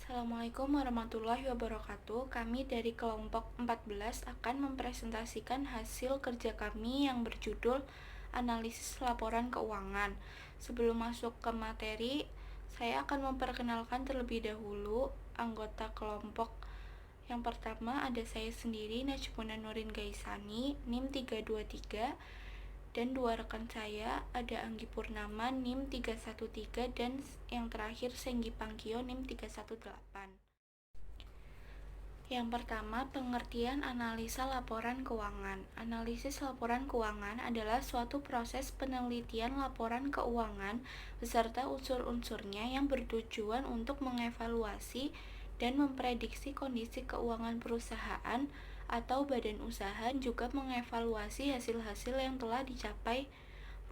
Assalamualaikum warahmatullahi wabarakatuh. Kami dari kelompok 14 akan mempresentasikan hasil kerja kami yang berjudul Analisis Laporan Keuangan. Sebelum masuk ke materi, saya akan memperkenalkan terlebih dahulu anggota kelompok. Yang pertama ada saya sendiri, Najmuna Nurin Gaisani, NIM 323, dan dua rekan saya ada Anggi Purnama NIM 313 dan yang terakhir Senggi Pangkio NIM 318. Yang pertama, pengertian analisa laporan keuangan. Analisis laporan keuangan adalah suatu proses penelitian laporan keuangan beserta unsur-unsurnya yang bertujuan untuk mengevaluasi dan memprediksi kondisi keuangan perusahaan atau badan usaha, juga mengevaluasi hasil-hasil yang telah dicapai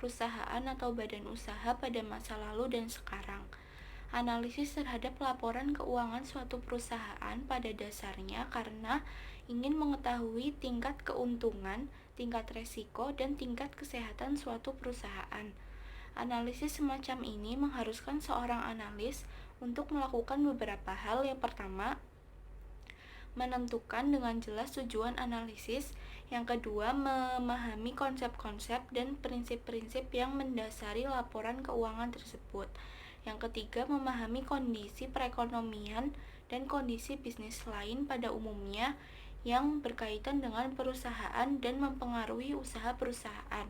perusahaan atau badan usaha pada masa lalu dan sekarang. Analisis terhadap laporan keuangan suatu perusahaan pada dasarnya karena ingin mengetahui tingkat keuntungan, tingkat resiko, dan tingkat kesehatan suatu perusahaan. Analisis semacam ini mengharuskan seorang analis untuk melakukan beberapa hal. Yang pertama, menentukan dengan jelas tujuan analisis. Yang kedua, memahami konsep-konsep dan prinsip-prinsip yang mendasari laporan keuangan tersebut. Yang ketiga, memahami kondisi perekonomian dan kondisi bisnis lain pada umumnya yang berkaitan dengan perusahaan dan mempengaruhi usaha perusahaan.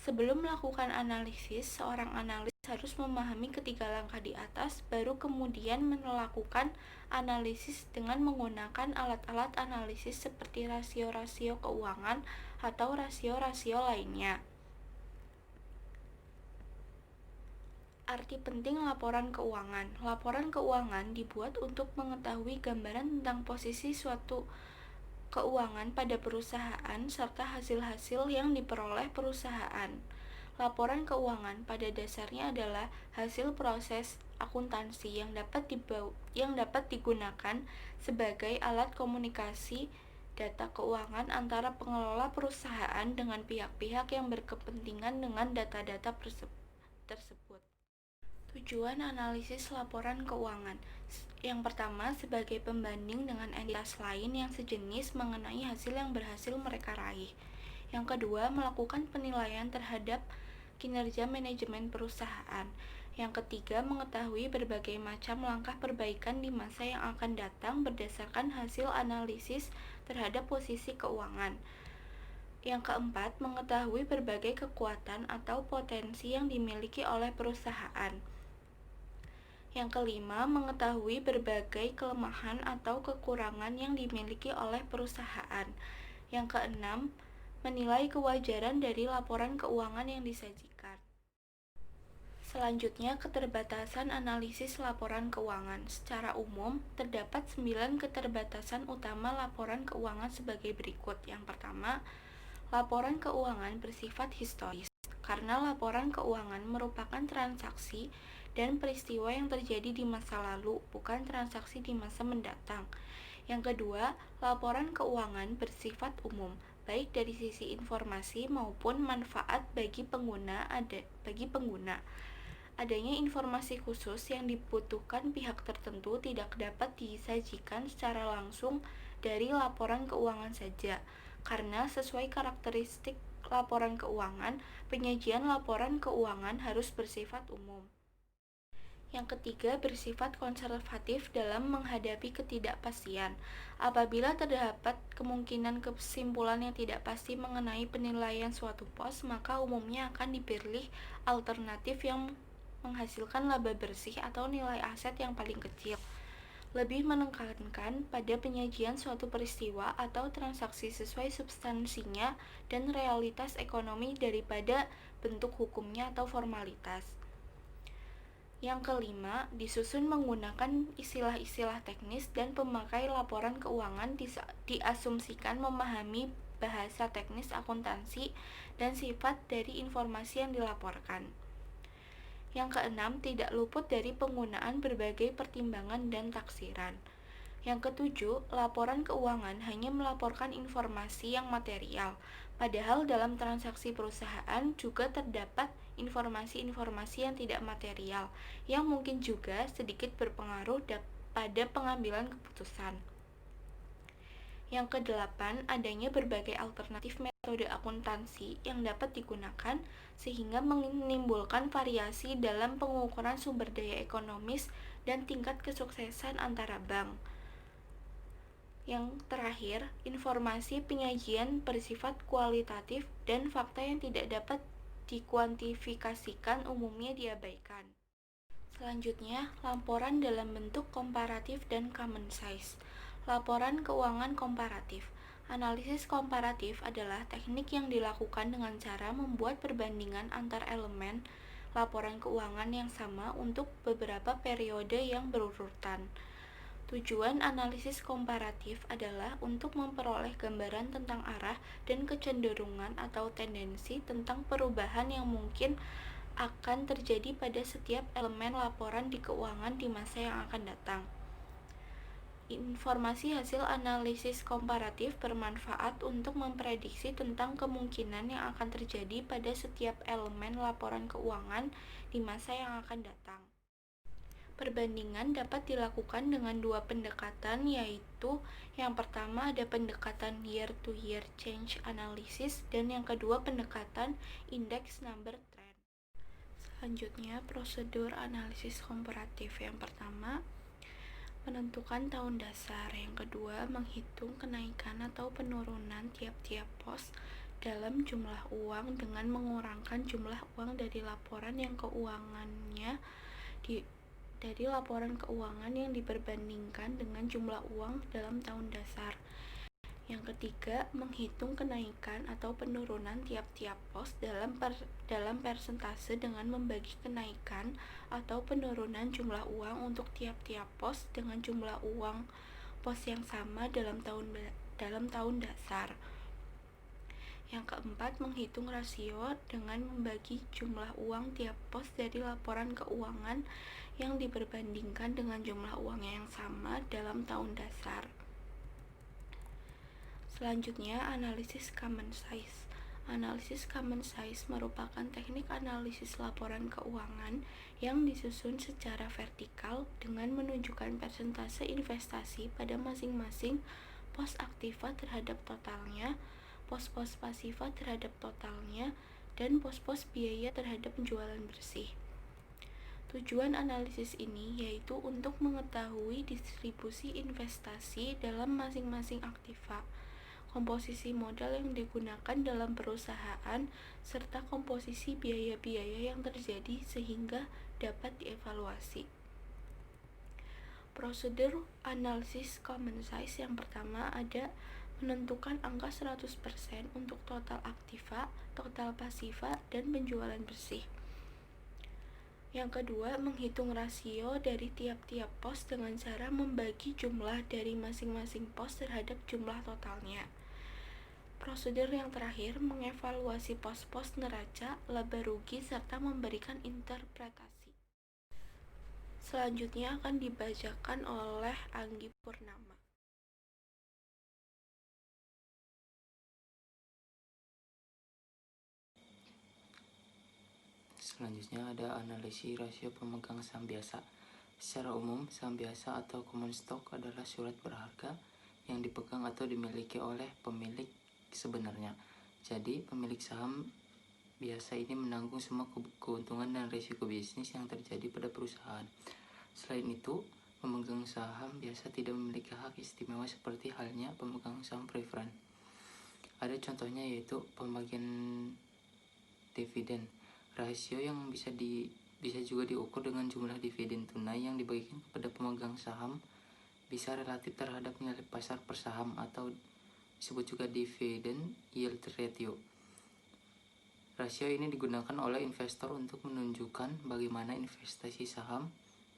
Sebelum melakukan analisis, seorang analis harus memahami ketiga langkah di atas, baru kemudian melakukan analisis dengan menggunakan alat-alat analisis seperti rasio-rasio keuangan atau rasio-rasio lainnya. Arti penting laporan keuangan. Laporan keuangan dibuat untuk mengetahui gambaran tentang posisi suatu keuangan pada perusahaan serta hasil-hasil yang diperoleh perusahaan. Laporan keuangan pada dasarnya adalah hasil proses akuntansi yang dapat digunakan sebagai alat komunikasi data keuangan antara pengelola perusahaan dengan pihak-pihak yang berkepentingan dengan data-data tersebut. Tujuan analisis laporan keuangan. Yang pertama, sebagai pembanding dengan entitas lain yang sejenis mengenai hasil yang berhasil mereka raih. Yang kedua, melakukan penilaian terhadap kinerja manajemen perusahaan. Yang ketiga, mengetahui berbagai macam langkah perbaikan di masa yang akan datang berdasarkan hasil analisis terhadap posisi keuangan. Yang keempat, mengetahui berbagai kekuatan atau potensi yang dimiliki oleh perusahaan. Yang kelima, mengetahui berbagai kelemahan atau kekurangan yang dimiliki oleh perusahaan. Yang keenam, menilai kewajaran dari laporan keuangan yang disajikan. Selanjutnya, keterbatasan analisis laporan keuangan. Secara umum, terdapat 9 keterbatasan utama laporan keuangan sebagai berikut. Yang pertama, laporan keuangan bersifat historis. Karena laporan keuangan merupakan transaksi dan peristiwa yang terjadi di masa lalu, bukan transaksi di masa mendatang. Yang kedua, laporan keuangan bersifat umum, baik dari sisi informasi maupun manfaat bagi pengguna. Adanya informasi khusus yang dibutuhkan pihak tertentu tidak dapat disajikan secara langsung dari laporan keuangan saja, karena sesuai karakteristik laporan keuangan, penyajian laporan keuangan harus bersifat umum. Yang ketiga, bersifat konservatif dalam menghadapi ketidakpastian. Apabila terdapat kemungkinan kesimpulan yang tidak pasti mengenai penilaian suatu pos, maka umumnya akan dipilih alternatif yang menghasilkan laba bersih atau nilai aset yang paling kecil. Lebih menekankan pada penyajian suatu peristiwa atau transaksi sesuai substansinya dan realitas ekonomi daripada bentuk hukumnya atau formalitas. Yang kelima, disusun menggunakan istilah-istilah teknis dan pemakai laporan keuangan diasumsikan memahami bahasa teknis akuntansi dan sifat dari informasi yang dilaporkan. Yang keenam, tidak luput dari penggunaan berbagai pertimbangan dan taksiran. Yang ketujuh, laporan keuangan hanya melaporkan informasi yang material, padahal dalam transaksi perusahaan juga terdapat informasi-informasi yang tidak material, yang mungkin juga sedikit berpengaruh pada pengambilan keputusan. Yang kedelapan, adanya berbagai alternatif metode akuntansi yang dapat digunakan sehingga menimbulkan variasi dalam pengukuran sumber daya ekonomis dan tingkat kesuksesan antara bank. Yang terakhir, informasi penyajian bersifat kualitatif dan fakta yang tidak dapat dikuantifikasikan umumnya diabaikan. Selanjutnya, laporan dalam bentuk komparatif dan common size. Laporan keuangan komparatif. Analisis komparatif adalah teknik yang dilakukan dengan cara membuat perbandingan antar elemen laporan keuangan yang sama untuk beberapa periode yang berurutan. Tujuan analisis komparatif adalah untuk memperoleh gambaran tentang arah dan kecenderungan atau tendensi tentang perubahan yang mungkin akan terjadi pada setiap elemen laporan di keuangan di masa yang akan datang. Informasi hasil analisis komparatif bermanfaat untuk memprediksi tentang kemungkinan yang akan terjadi pada setiap elemen laporan keuangan di masa yang akan datang. Perbandingan dapat dilakukan dengan dua pendekatan, yaitu yang pertama ada pendekatan year-to-year change analysis dan yang kedua pendekatan index number trend. Selanjutnya, prosedur analisis komparatif. Yang pertama, menentukan tahun dasar. Yang kedua, menghitung kenaikan atau penurunan tiap-tiap pos dalam jumlah uang dengan mengurangkan jumlah uang dari laporan keuangan yang diperbandingkan dengan jumlah uang dalam tahun dasar. Yang ketiga, menghitung kenaikan atau penurunan tiap-tiap pos dalam persentase dengan membagi kenaikan atau penurunan jumlah uang untuk tiap-tiap pos dengan jumlah uang pos yang sama dalam tahun dasar. Yang keempat, menghitung rasio dengan membagi jumlah uang tiap pos dari laporan keuangan yang diperbandingkan dengan jumlah uang yang sama dalam tahun dasar. Selanjutnya, analisis common size. Analisis common size merupakan teknik analisis laporan keuangan yang disusun secara vertikal dengan menunjukkan persentase investasi pada masing-masing pos aktiva terhadap totalnya, pos-pos pasiva terhadap totalnya, dan pos-pos biaya terhadap penjualan bersih. Tujuan analisis ini yaitu untuk mengetahui distribusi investasi dalam masing-masing aktiva, komposisi modal yang digunakan dalam perusahaan, serta komposisi biaya-biaya yang terjadi sehingga dapat dievaluasi. Prosedur analisis common size yang pertama ada menentukan angka 100% untuk total aktiva, total pasiva, dan penjualan bersih. Yang kedua, menghitung rasio dari tiap-tiap pos dengan cara membagi jumlah dari masing-masing pos terhadap jumlah totalnya. Prosedur yang terakhir, mengevaluasi pos-pos neraca, laba rugi, serta memberikan interpretasi. Selanjutnya akan dibacakan oleh Anggi Purnama. Selanjutnya ada analisis rasio pemegang saham biasa. Secara umum, saham biasa atau common stock adalah surat berharga yang dipegang atau dimiliki oleh pemilik sebenarnya. Jadi, pemilik saham biasa ini menanggung semua keuntungan dan risiko bisnis yang terjadi pada perusahaan. Selain itu, pemegang saham biasa tidak memiliki hak istimewa seperti halnya pemegang saham preferred. Ada contohnya yaitu pembagian dividen. Rasio yang bisa juga diukur dengan jumlah dividen tunai yang dibagikan kepada pemegang saham bisa relatif terhadap nilai pasar per saham atau disebut juga dividend yield ratio. Rasio ini digunakan oleh investor untuk menunjukkan bagaimana investasi saham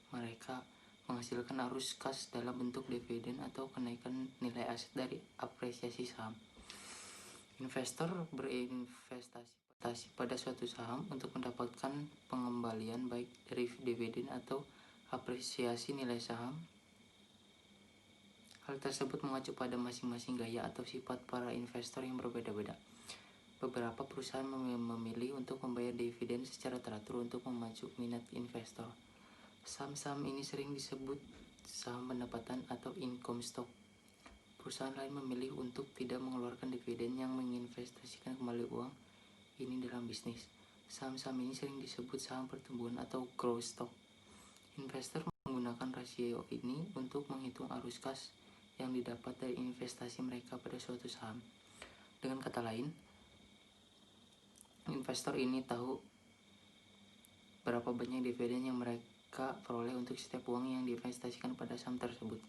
mereka menghasilkan arus kas dalam bentuk dividen atau kenaikan nilai aset dari apresiasi saham. Investor berinvestasi pada suatu saham untuk mendapatkan pengembalian baik dari dividen atau apresiasi nilai saham. Hal tersebut mengacu pada masing-masing gaya atau sifat para investor yang berbeda-beda. Beberapa perusahaan memilih untuk membayar dividen secara teratur untuk memacu minat investor. Saham-saham ini sering disebut saham pendapatan atau income stock. Perusahaan lain memilih untuk tidak mengeluarkan dividen yang menginvestasikan kembali uang ini dalam bisnis. Saham-saham ini sering disebut saham pertumbuhan atau growth stock. Investor menggunakan rasio ini untuk menghitung arus kas yang didapat dari investasi mereka pada suatu saham. Dengan kata lain, investor ini tahu berapa banyak dividen yang mereka peroleh untuk setiap uang yang diinvestasikan pada saham tersebut.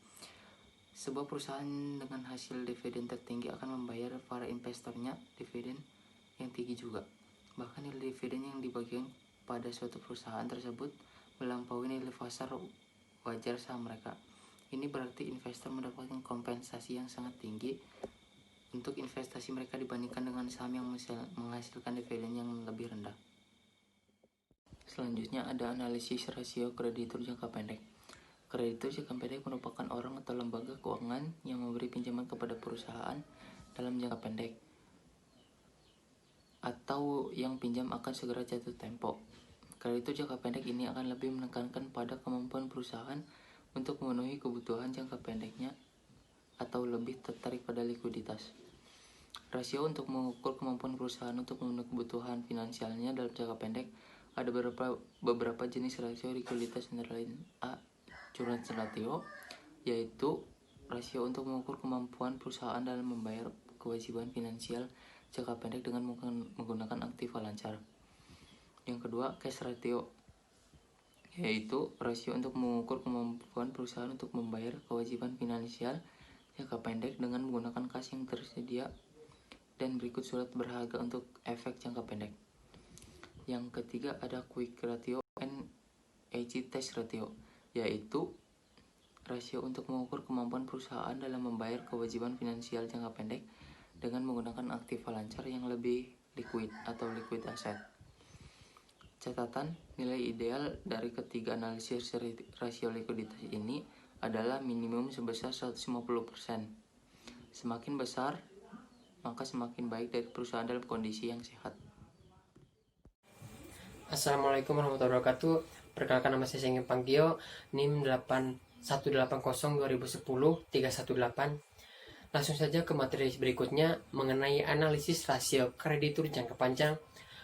Sebuah perusahaan dengan hasil dividen tertinggi akan membayar para investornya dividen yang tinggi juga. Bahkan nilai dividen yang dibagikan pada suatu perusahaan tersebut melampaui nilai pasar wajar saham mereka. Ini berarti investor mendapatkan kompensasi yang sangat tinggi untuk investasi mereka dibandingkan dengan saham yang menghasilkan dividen yang lebih rendah. Selanjutnya ada analisis rasio kreditur jangka pendek. Kreditur jangka pendek merupakan orang atau lembaga keuangan yang memberi pinjaman kepada perusahaan dalam jangka pendek atau yang pinjam akan segera jatuh tempo. Kreditur jangka pendek ini akan lebih menekankan pada kemampuan perusahaan untuk memenuhi kebutuhan jangka pendeknya atau lebih tertarik pada likuiditas. Rasio untuk mengukur kemampuan perusahaan untuk memenuhi kebutuhan finansialnya dalam jangka pendek ada beberapa jenis rasio likuiditas, antara lain A. Current ratio, yaitu rasio untuk mengukur kemampuan perusahaan dalam membayar kewajiban finansial jangka pendek dengan menggunakan aktiva lancar. Yang kedua, cash ratio, yaitu rasio untuk mengukur kemampuan perusahaan untuk membayar kewajiban finansial jangka pendek dengan menggunakan kas yang tersedia dan berikut surat berharga untuk efek jangka pendek. Yang ketiga ada quick ratio and easy test ratio, yaitu rasio untuk mengukur kemampuan perusahaan dalam membayar kewajiban finansial jangka pendek dengan menggunakan aktiva lancar yang lebih liquid atau liquid asset. Catatan, nilai ideal dari ketiga analisis rasio likuiditas ini adalah minimum sebesar 150%. Semakin besar, maka semakin baik dari perusahaan dalam kondisi yang sehat. Assalamualaikum warahmatullahi wabarakatuh. Perkenalkan, nama saya Sengeng Panggio, NIM 8180-2010-318. Langsung saja ke materi berikutnya mengenai analisis rasio kreditur jangka panjang.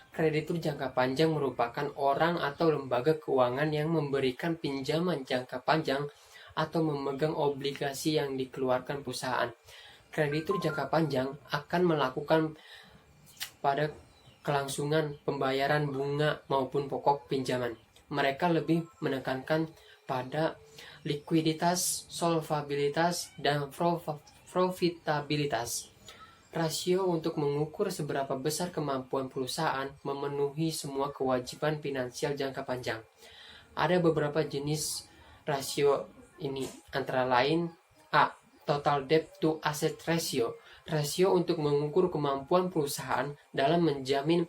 Kreditur jangka panjang merupakan orang atau lembaga keuangan yang memberikan pinjaman jangka panjang atau memegang obligasi yang dikeluarkan perusahaan. Kreditur jangka panjang akan melakukan pada kelangsungan pembayaran bunga maupun pokok pinjaman. Mereka lebih menekankan pada likuiditas, solvabilitas, dan profitabilitas. Rasio untuk mengukur seberapa besar kemampuan perusahaan memenuhi semua kewajiban finansial jangka panjang. Ada beberapa jenis rasio ini, antara lain A. Total debt to asset ratio. Rasio untuk mengukur kemampuan perusahaan dalam menjamin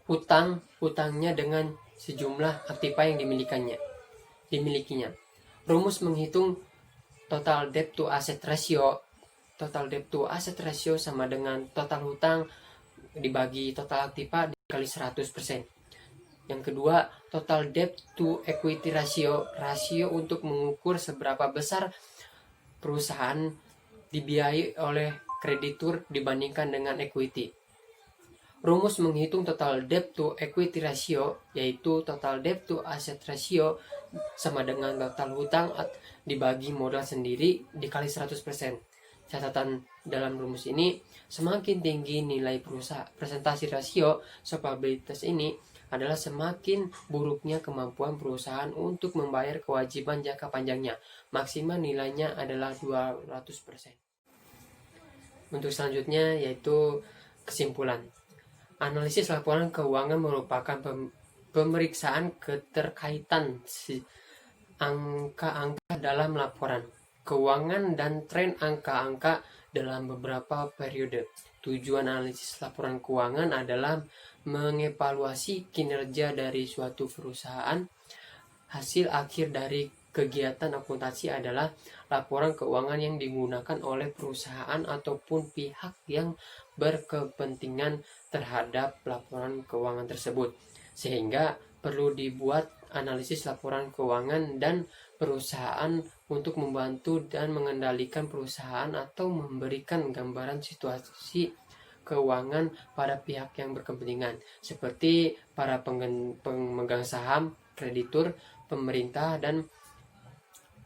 hutangnya dengan sejumlah aktiva yang dimilikinya. Rumus menghitung total debt to asset ratio. Total debt to asset ratio sama dengan total hutang dibagi total aktiva dikali 100%. Yang kedua, total debt to equity ratio. Rasio untuk mengukur seberapa besar perusahaan dibiayai oleh kreditur dibandingkan dengan equity. Rumus menghitung total debt to equity ratio, yaitu total debt to asset ratio sama dengan total hutang dibagi modal sendiri dikali 100%. Catatan dalam rumus ini, semakin tinggi nilai presentasi rasio solvabilitas ini adalah semakin buruknya kemampuan perusahaan untuk membayar kewajiban jangka panjangnya. Maksimal nilainya adalah 200%. Untuk selanjutnya yaitu kesimpulan. Analisis laporan keuangan merupakan pemeriksaan keterkaitan angka-angka dalam laporan keuangan dan tren angka-angka dalam beberapa periode. Tujuan analisis laporan keuangan adalah mengevaluasi kinerja dari suatu perusahaan. Hasil akhir dari kegiatan akuntansi adalah laporan keuangan yang digunakan oleh perusahaan ataupun pihak yang berkepentingan terhadap laporan keuangan tersebut. Sehingga perlu dibuat analisis laporan keuangan dan perusahaan untuk membantu dan mengendalikan perusahaan atau memberikan gambaran situasi keuangan pada pihak yang berkepentingan seperti para pemegang saham, kreditur, pemerintah, dan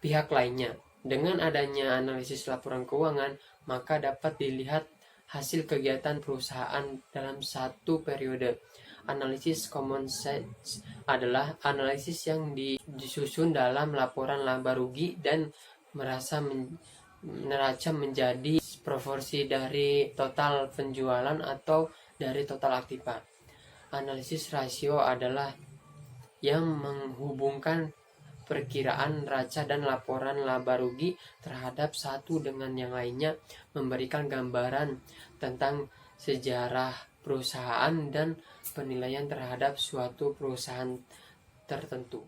pihak lainnya. Dengan adanya analisis laporan keuangan, maka dapat dilihat hasil kegiatan perusahaan dalam satu periode. Analisis common sense adalah analisis yang disusun dalam laporan laba rugi dan neraca menjadi proporsi dari total penjualan atau dari total aktiva. Analisis rasio adalah yang menghubungkan perkiraan neraca dan laporan laba rugi terhadap satu dengan yang lainnya, memberikan gambaran tentang sejarah perusahaan dan penilaian terhadap suatu perusahaan tertentu.